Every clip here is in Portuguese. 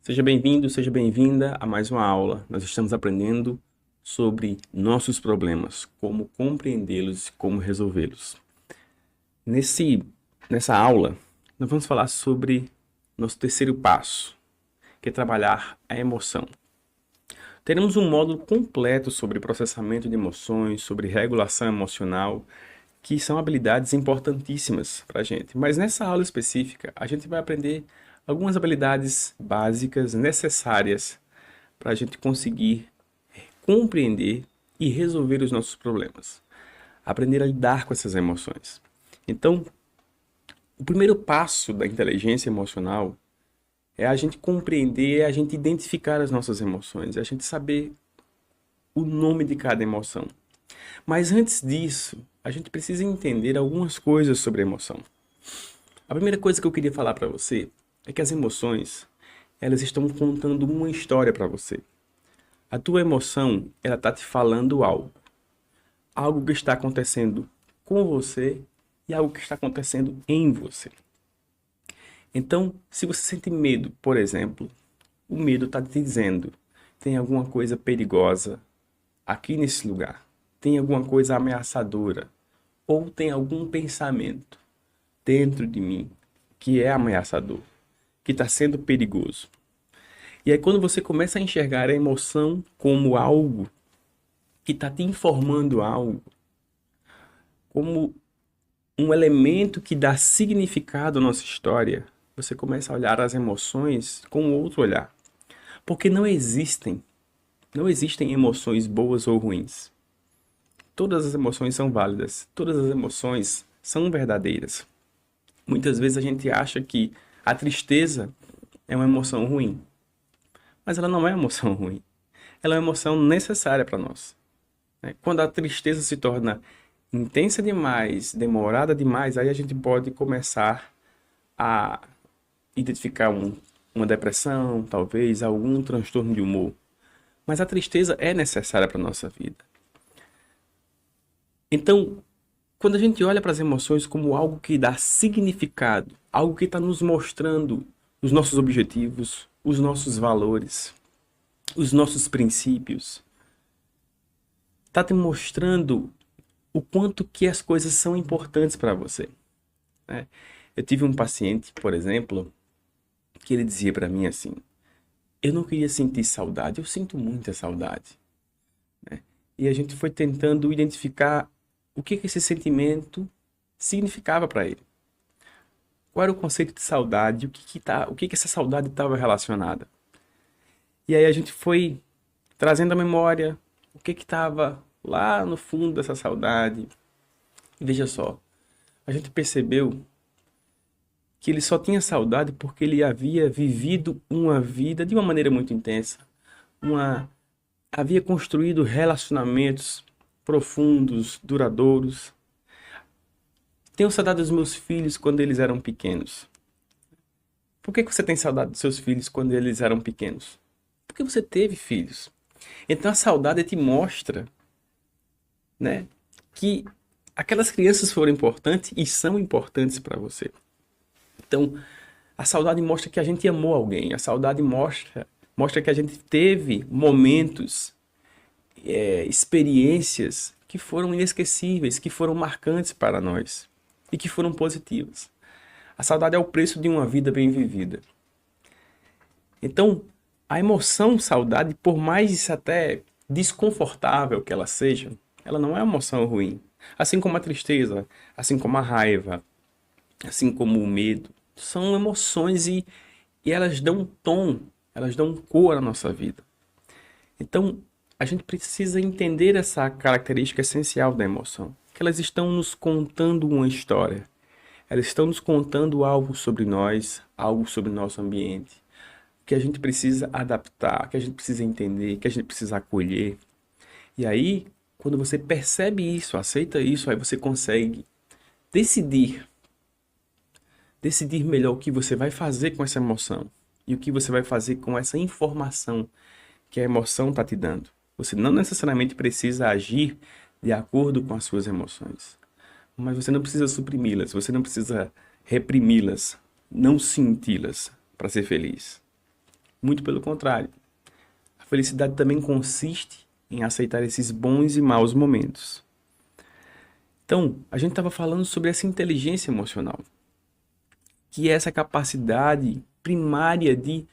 Seja bem-vindo, seja bem-vinda a mais uma aula. Nós estamos aprendendo sobre nossos problemas, como compreendê-los e como resolvê-los. Nessa aula, nós vamos falar sobre nosso terceiro passo, que é trabalhar a emoção. Teremos um módulo completo sobre processamento de emoções, sobre regulação emocional, que são habilidades importantíssimas para a gente. Mas nessa aula específica, a gente vai aprender algumas habilidades básicas necessárias para a gente conseguir compreender e resolver os nossos problemas. Aprender a lidar com essas emoções. Então, o primeiro passo da inteligência emocional é a gente compreender, é a gente identificar as nossas emoções, é a gente saber o nome de cada emoção. Mas antes disso, a gente precisa entender algumas coisas sobre a emoção. A primeira coisa que eu queria falar para você é que as emoções, elas estão contando uma história para você. A tua emoção, ela está te falando algo. Algo que está acontecendo com você e algo que está acontecendo em você. Então, se você sente medo, por exemplo, o medo está te dizendo: tem alguma coisa perigosa aqui nesse lugar. Tem alguma coisa ameaçadora. Ou tem algum pensamento dentro de mim que é ameaçador, que está sendo perigoso. E aí quando você começa a enxergar a emoção como algo que está te informando algo, como um elemento que dá significado à nossa história, você começa a olhar as emoções com outro olhar. Porque não existem emoções boas ou ruins. Todas as emoções são válidas, todas as emoções são verdadeiras. Muitas vezes a gente acha que a tristeza é uma emoção ruim, mas ela não é uma emoção ruim. Ela é uma emoção necessária para nós. Quando a tristeza se torna intensa demais, demorada demais, aí a gente pode começar a identificar uma depressão, talvez algum transtorno de humor. Mas a tristeza é necessária para a nossa vida. Então, quando a gente olha para as emoções como algo que dá significado, algo que está nos mostrando os nossos objetivos, os nossos valores, os nossos princípios, está te mostrando o quanto que as coisas são importantes para você. Né? Eu tive um paciente, por exemplo, que ele dizia para mim assim: eu não queria sentir saudade, eu sinto muita saudade. Né? E a gente foi tentando identificar o que esse sentimento significava para ele. Qual era o conceito de saudade, o que essa saudade estava relacionada. E aí a gente foi trazendo à memória o que estava lá no fundo dessa saudade. E veja só, a gente percebeu que ele só tinha saudade porque ele havia vivido uma vida de uma maneira muito intensa. Havia construído relacionamentos profundos, duradouros. Tenho saudade dos meus filhos quando eles eram pequenos. Por que você tem saudade dos seus filhos quando eles eram pequenos? Porque você teve filhos. Então a saudade te mostra, né, que aquelas crianças foram importantes e são importantes para você. Então, a saudade mostra que a gente amou alguém. A saudade mostra que a gente teve momentos, experiências que foram inesquecíveis, que foram marcantes para nós e que foram positivas. A saudade é o preço de uma vida bem vivida. Então, a emoção saudade, por mais até desconfortável que ela seja, ela não é uma emoção ruim. Assim como a tristeza, assim como a raiva, assim como o medo, são emoções e elas dão um tom, elas dão cor à nossa vida. Então, a gente precisa entender essa característica essencial da emoção, que elas estão nos contando uma história. Elas estão nos contando algo sobre nós, algo sobre o nosso ambiente, que a gente precisa adaptar, que a gente precisa entender, que a gente precisa acolher. E aí, quando você percebe isso, aceita isso, aí você consegue decidir melhor o que você vai fazer com essa emoção e o que você vai fazer com essa informação que a emoção está te dando. Você não necessariamente precisa agir de acordo com as suas emoções, mas você não precisa suprimi-las, você não precisa reprimi-las, não senti-las para ser feliz. Muito pelo contrário. A felicidade também consiste em aceitar esses bons e maus momentos. Então, a gente estava falando sobre essa inteligência emocional, que é essa capacidade primária de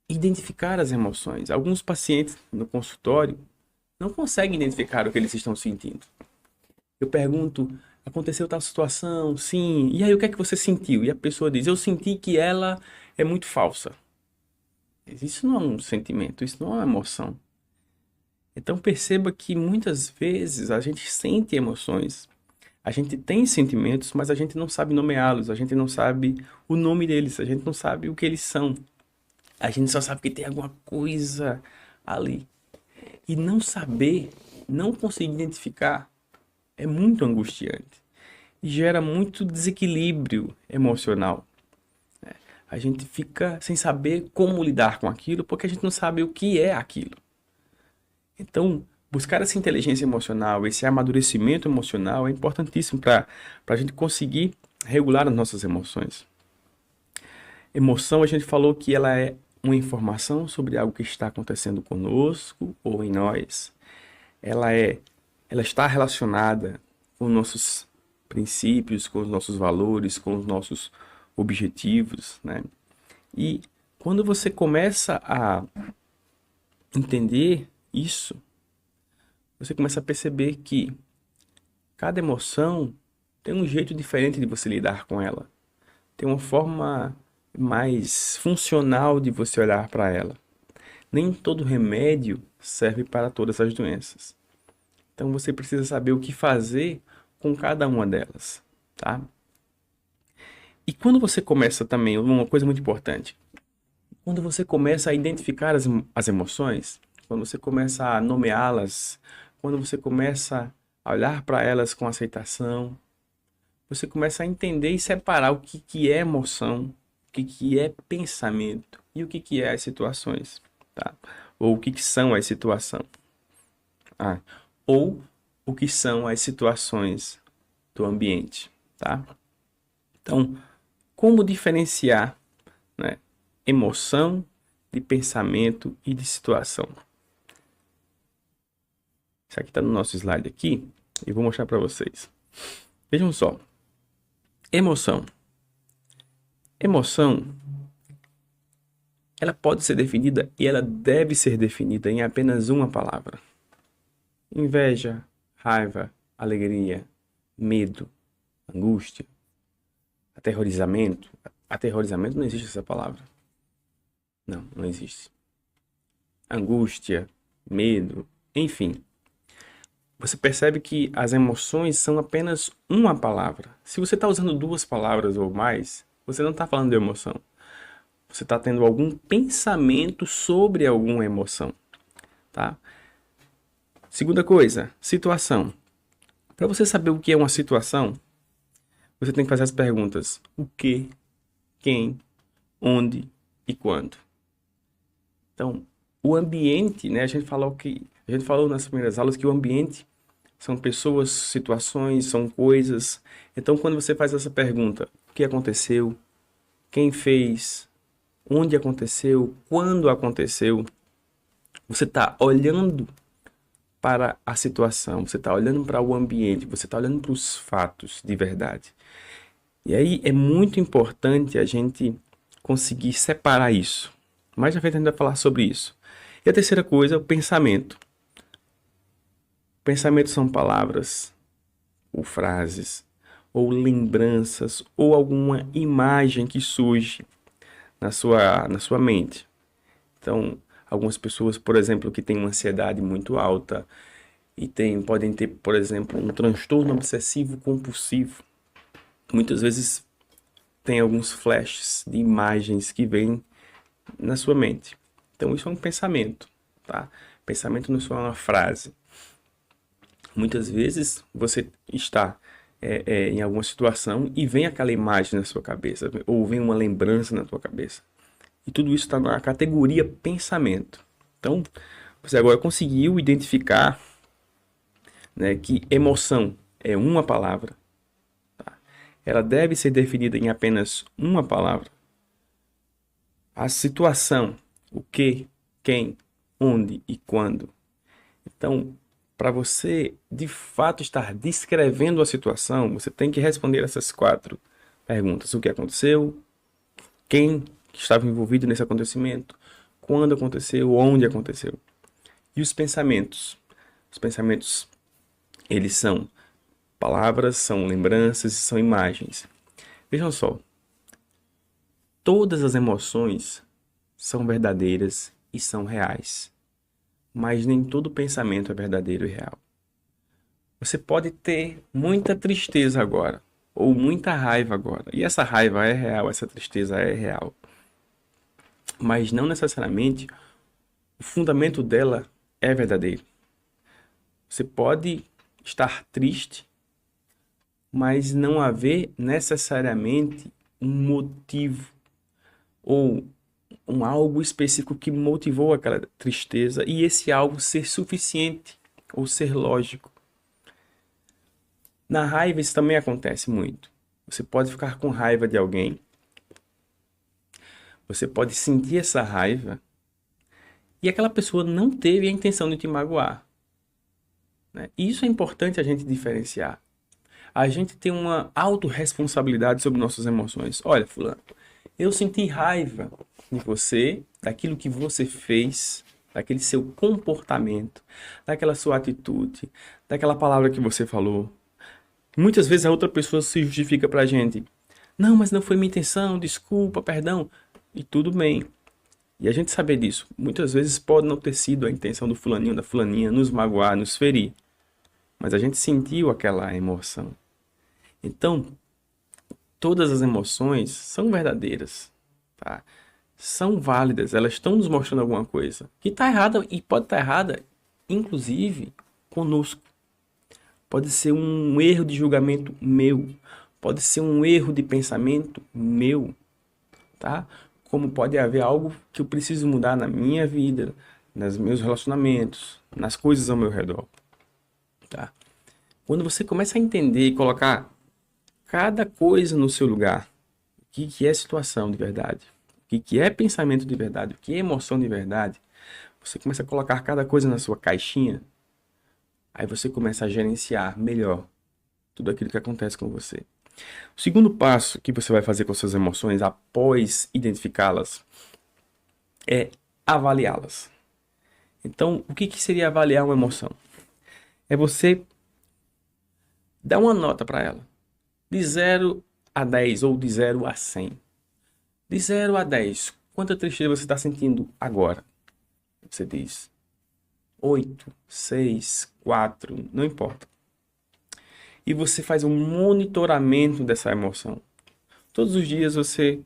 identificar as emoções. Alguns pacientes no consultório não conseguem identificar o que eles estão sentindo. Eu pergunto, aconteceu tal situação? Sim. E aí, o que é que você sentiu? E a pessoa diz, eu senti que ela é muito falsa. Isso não é um sentimento, isso não é uma emoção. Então perceba que muitas vezes a gente sente emoções, a gente tem sentimentos, mas a gente não sabe nomeá-los, a gente não sabe o nome deles, a gente não sabe o que eles são. A gente só sabe que tem alguma coisa ali. E não saber, não conseguir identificar, é muito angustiante. E gera muito desequilíbrio emocional. A gente fica sem saber como lidar com aquilo, porque a gente não sabe o que é aquilo. Então, buscar essa inteligência emocional, esse amadurecimento emocional é importantíssimo para a gente conseguir regular as nossas emoções. Emoção, a gente falou que ela é uma informação sobre algo que está acontecendo conosco ou em nós. Ela está relacionada com nossos princípios, com os nossos valores, com os nossos objetivos, né? E quando você começa a entender isso, você começa a perceber que cada emoção tem um jeito diferente de você lidar com ela. Tem uma forma mais funcional de você olhar para ela. Nem todo remédio serve para todas as doenças. Então você precisa saber o que fazer com cada uma delas, tá? E quando você começa também, uma coisa muito importante, quando você começa a identificar as emoções, quando você começa a nomeá-las, quando você começa a olhar para elas com aceitação, você começa a entender e separar o que é emoção, o que é pensamento e o que é as situações, tá? Ou o que são as situações. Ou o que são as situações do ambiente, tá? Então, como diferenciar, né, emoção de pensamento e de situação? Isso aqui está no nosso slide aqui e vou mostrar para vocês. Vejam só. Emoção. Emoção, ela pode ser definida e ela deve ser definida em apenas uma palavra. Inveja, raiva, alegria, medo, angústia, aterrorizamento. Aterrorizamento não existe essa palavra. Não existe. Angústia, medo, enfim. Você percebe que as emoções são apenas uma palavra. Se você está usando duas palavras ou mais, você não está falando de emoção. Você está tendo algum pensamento sobre alguma emoção, tá? Segunda coisa, situação. Para você saber o que é uma situação, você tem que fazer as perguntas: o que, quem, onde e quando. Então, o ambiente, né? A gente falou nas primeiras aulas que o ambiente são pessoas, situações, são coisas. Então, quando você faz essa pergunta, o que aconteceu, quem fez, onde aconteceu, quando aconteceu, você está olhando para a situação, você está olhando para o ambiente, você está olhando para os fatos de verdade. E aí é muito importante a gente conseguir separar isso. Mais à frente a gente vai falar sobre isso. E a terceira coisa é o pensamento. Pensamento são palavras, ou frases, ou lembranças, ou alguma imagem que surge na sua mente. Então, algumas pessoas, por exemplo, que têm uma ansiedade muito alta e podem ter, por exemplo, um transtorno obsessivo compulsivo. Muitas vezes tem alguns flashes de imagens que vêm na sua mente. Então, isso é um pensamento, tá? Pensamento não é só uma frase. Muitas vezes você está em alguma situação e vem aquela imagem na sua cabeça, ou vem uma lembrança na sua cabeça. E tudo isso está na categoria pensamento. Então, você agora conseguiu identificar, né, que emoção é uma palavra. Tá? Ela deve ser definida em apenas uma palavra. a situação, o que, quem, onde e quando. Então, para você de fato estar descrevendo a situação, você tem que responder essas 4 perguntas: o que aconteceu, quem estava envolvido nesse acontecimento, quando aconteceu, onde aconteceu. E os pensamentos? Os pensamentos, eles são palavras, são lembranças e são imagens. Vejam só, todas as emoções são verdadeiras e são reais, mas nem todo pensamento é verdadeiro e real. Você pode ter muita tristeza agora, ou muita raiva agora, e essa raiva é real, essa tristeza é real, mas não necessariamente o fundamento dela é verdadeiro. Você pode estar triste, mas não haver necessariamente um motivo ou algo específico que motivou aquela tristeza e esse algo ser suficiente ou ser lógico. Na raiva isso também acontece muito. Você pode ficar com raiva de alguém, você pode sentir essa raiva e aquela pessoa não teve a intenção de te magoar, né? Isso é importante a gente diferenciar. A gente tem uma autorresponsabilidade sobre nossas emoções. Olha, fulano, eu senti raiva de você, daquilo que você fez, daquele seu comportamento, daquela sua atitude, daquela palavra que você falou. Muitas vezes a outra pessoa se justifica pra gente. Não, mas não foi minha intenção, desculpa, perdão. E tudo bem. E a gente saber disso. Muitas vezes pode não ter sido a intenção do fulaninho, da fulaninha, nos magoar, nos ferir. Mas a gente sentiu aquela emoção. Então, todas as emoções são verdadeiras, tá? São válidas, elas estão nos mostrando alguma coisa. Que está errada e pode estar errada, inclusive conosco. Pode ser um erro de julgamento meu, pode ser um erro de pensamento meu, tá? Como pode haver algo que eu preciso mudar na minha vida, nos meus relacionamentos, nas coisas ao meu redor, tá? Quando você começa a entender e colocar cada coisa no seu lugar, o que é situação de verdade, o que é pensamento de verdade, o que é emoção de verdade, você começa a colocar cada coisa na sua caixinha, aí você começa a gerenciar melhor tudo aquilo que acontece com você. O segundo passo que você vai fazer com suas emoções após identificá-las é avaliá-las. Então, o que seria avaliar uma emoção? É você dar uma nota para ela, de 0 a 10 ou de 0 a 100. De 0 a 10, quanta tristeza você está sentindo agora? Você diz 8, 6, 4, não importa. E você faz um monitoramento dessa emoção. Todos os dias você,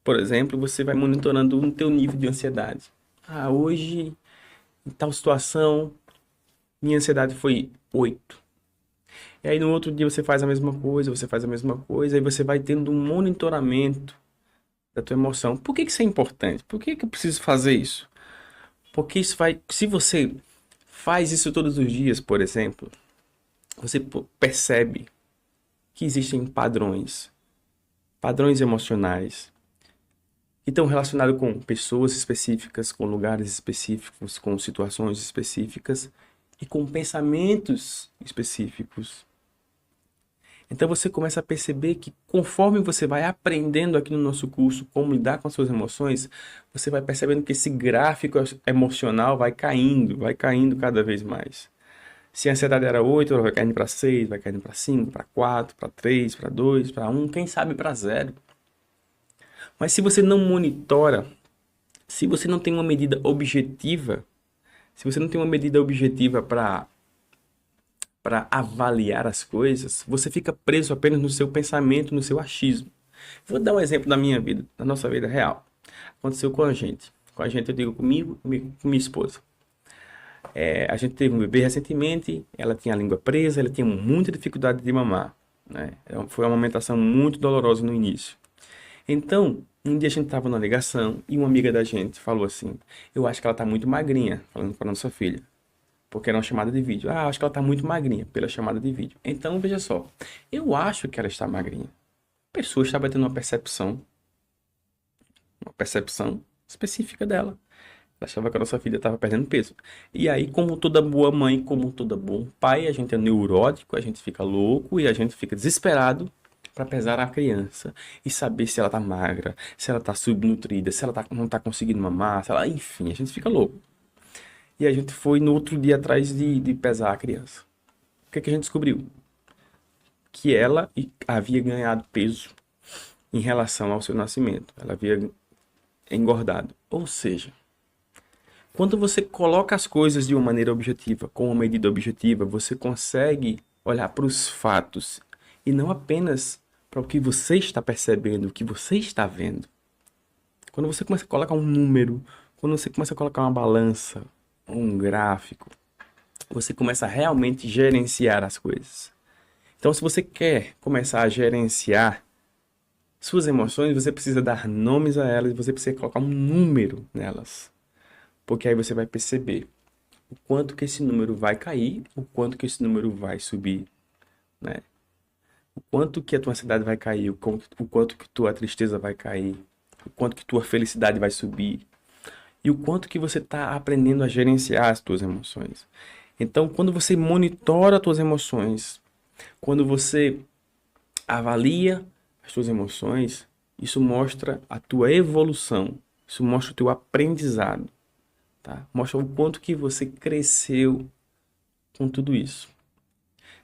por exemplo, você vai monitorando o teu nível de ansiedade. Ah, hoje, em tal situação, minha ansiedade foi 8. E aí no outro dia você faz a mesma coisa, você faz a mesma coisa, e você vai tendo um monitoramento da tua emoção. Por que isso é importante? Por que eu preciso fazer isso? Porque isso vai, se você faz isso todos os dias, por exemplo, você percebe que existem padrões emocionais que estão relacionados com pessoas específicas, com lugares específicos, com situações específicas e com pensamentos específicos. Então você começa a perceber que conforme você vai aprendendo aqui no nosso curso como lidar com as suas emoções, você vai percebendo que esse gráfico emocional vai caindo cada vez mais. Se a ansiedade era 8, ela vai caindo para 6, vai caindo para 5, para 4, para 3, para 2, para 1, quem sabe para 0. Mas se você não monitora, se você não tem uma medida objetiva, se você não tem uma medida objetiva para avaliar as coisas, você fica preso apenas no seu pensamento, no seu achismo. Vou dar um exemplo da minha vida, da nossa vida real. Aconteceu com a gente. Com a gente, eu digo comigo, com minha esposa. A gente teve um bebê recentemente, ela tinha a língua presa, ela tinha muita dificuldade de mamar, né? Foi uma amamentação muito dolorosa no início. Então, um dia a gente estava na ligação e uma amiga da gente falou assim: eu acho que ela está muito magrinha, falando para nossa filha. Porque era uma chamada de vídeo. Ah, acho que ela está muito magrinha pela chamada de vídeo. Então, veja só. Eu acho que ela está magrinha. A pessoa está tendo uma percepção. uma percepção específica dela. Ela achava que a nossa filha estava perdendo peso. E aí, como toda boa mãe, como todo bom pai, a gente é neurótico, a gente fica louco e a gente fica desesperado para pesar a criança e saber se ela tá magra, se ela tá subnutrida, se ela não tá conseguindo mamar, se ela, enfim, a gente fica louco. E a gente foi no outro dia atrás de pesar a criança. O que é que a gente descobriu? Que ela havia ganhado peso em relação ao seu nascimento. Ela havia engordado. Ou seja, quando você coloca as coisas de uma maneira objetiva, com uma medida objetiva, você consegue olhar para os fatos e não apenas para o que você está percebendo, o que você está vendo. Quando você começa a colocar um número, quando você começa a colocar uma balança, um gráfico, você começa a realmente gerenciar as coisas. Então, se você quer começar a gerenciar suas emoções, você precisa dar nomes a elas, você precisa colocar um número nelas. Porque aí você vai perceber o quanto que esse número vai cair, o quanto que esse número vai subir, né? O quanto que a tua ansiedade vai cair, o quanto que tua tristeza vai cair, o quanto que tua felicidade vai subir e o quanto que você está aprendendo a gerenciar as tuas emoções. Então, quando você monitora as tuas emoções, quando você avalia as tuas emoções, isso mostra a tua evolução, isso mostra o teu aprendizado, tá? Mostra o quanto que você cresceu com tudo isso.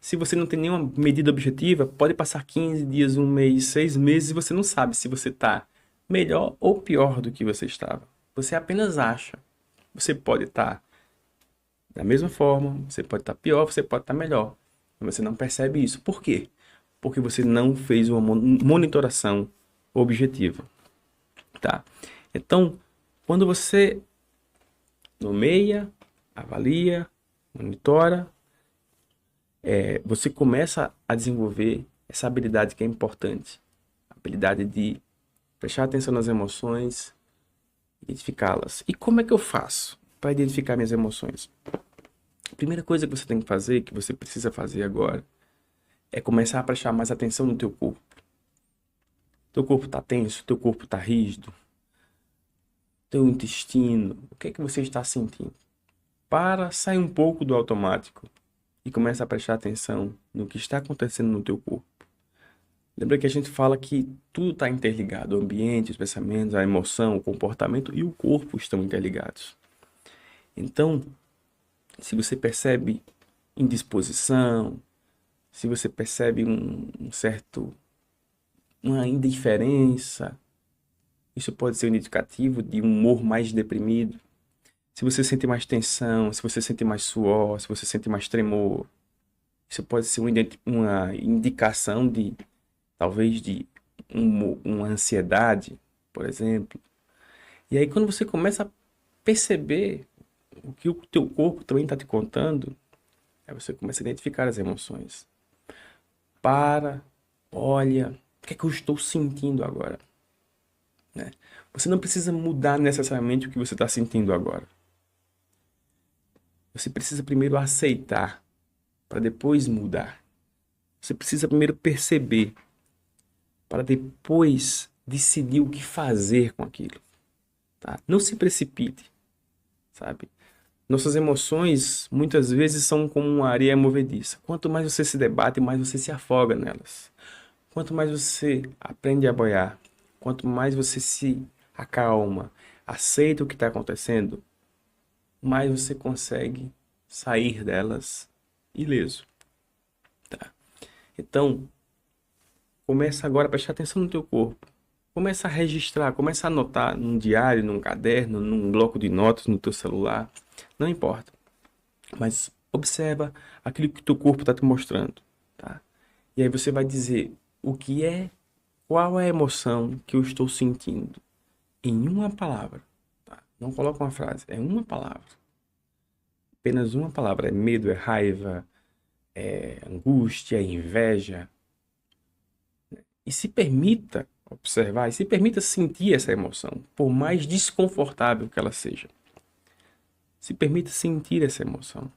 Se você não tem nenhuma medida objetiva, pode passar 15 dias, um mês, 6 meses e você não sabe se você está melhor ou pior do que você estava. Você apenas acha. Você pode estar da mesma forma, você pode estar pior, você pode estar melhor. Mas você não percebe isso. Por quê? Porque você não fez uma monitoração objetiva, tá? Então, quando você nomeia, avalia, monitora, você começa a desenvolver essa habilidade que é importante. A habilidade de prestar atenção nas emoções, identificá-las. E como é que eu faço para identificar minhas emoções? A primeira coisa que você tem que fazer, que você precisa fazer agora, é começar a prestar mais atenção no teu corpo. Teu corpo está tenso, teu corpo está rígido, teu intestino, o que é que você está sentindo? Para sair um pouco do automático e começa a prestar atenção no que está acontecendo no teu corpo. Lembra que a gente fala que tudo está interligado, o ambiente, os pensamentos, a emoção, o comportamento e o corpo estão interligados. Então, se você percebe indisposição, se você percebe uma indiferença, isso pode ser um indicativo de um humor mais deprimido. Se você sente mais tensão, se você sente mais suor, se você sente mais tremor, isso pode ser uma indicação de, talvez, de uma ansiedade, por exemplo. E aí, quando você começa a perceber o que o teu corpo também está te contando, aí você começa a identificar as emoções. Olha, o que é que eu estou sentindo agora? Né? Você não precisa mudar necessariamente o que você está sentindo agora. Você precisa primeiro aceitar, para depois mudar. Você precisa primeiro perceber, para depois decidir o que fazer com aquilo. Tá? Não se precipite, sabe? Nossas emoções muitas vezes são como uma areia movediça. Quanto mais você se debate, mais você se afoga nelas. Quanto mais você aprende a boiar, quanto mais você se acalma, aceita o que está acontecendo, mais você consegue sair delas ileso. Tá? Então, começa agora a prestar atenção no teu corpo. Começa a registrar, começa a anotar num diário, num caderno, num bloco de notas, no teu celular. Não importa. Mas observa aquilo que o teu corpo está te mostrando. Tá? E aí você vai dizer qual é a emoção que eu estou sentindo. Em uma palavra. Tá? Não coloca uma frase, é uma palavra. Apenas uma palavra. É medo, é raiva, é angústia, é inveja. E se permita observar, e se permita sentir essa emoção, por mais desconfortável que ela seja. Se permita sentir essa emoção.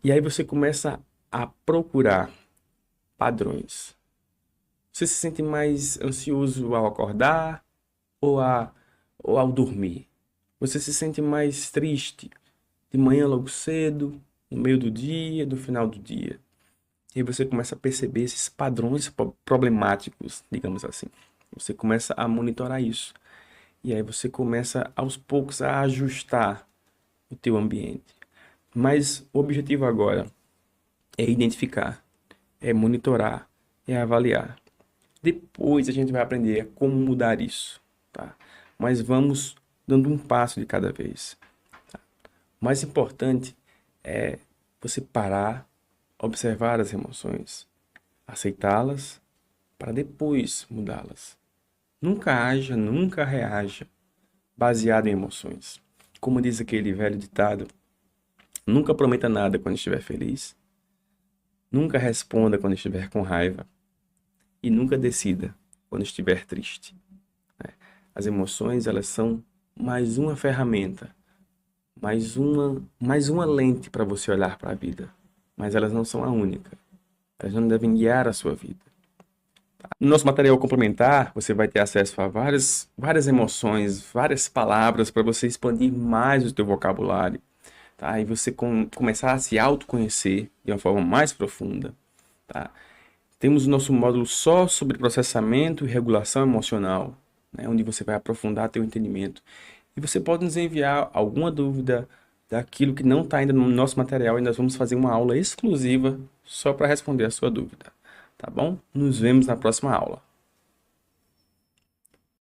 E aí você começa a procurar padrões. Você se sente mais ansioso ao acordar ou, ou ao dormir? Você se sente mais triste de manhã logo cedo, no meio do dia, no final do dia? E aí você começa a perceber esses padrões problemáticos, digamos assim. Você começa a monitorar isso. E aí você começa aos poucos a ajustar o teu ambiente. Mas o objetivo agora é identificar, é monitorar, é avaliar. Depois a gente vai aprender a como mudar isso, tá? Mas vamos dando um passo de cada vez. Tá? O mais importante é você parar, observar as emoções, aceitá-las para depois mudá-las. Nunca haja, nunca reaja baseado em emoções. Como diz aquele velho ditado, nunca prometa nada quando estiver feliz, nunca responda quando estiver com raiva e nunca decida quando estiver triste. Né? As emoções, elas são mais uma ferramenta, mais uma lente para você olhar para a vida, mas elas não são a única. Elas não devem guiar a sua vida. No nosso material complementar, você vai ter acesso a várias emoções, várias palavras para você expandir mais o teu vocabulário, tá? E você começar a se autoconhecer de uma forma mais profunda, tá? Temos o nosso módulo só sobre processamento e regulação emocional, né? Onde você vai aprofundar teu entendimento. E você pode nos enviar alguma dúvida daquilo que não está ainda no nosso material e nós vamos fazer uma aula exclusiva só para responder a sua dúvida. Tá bom? Nos vemos na próxima aula.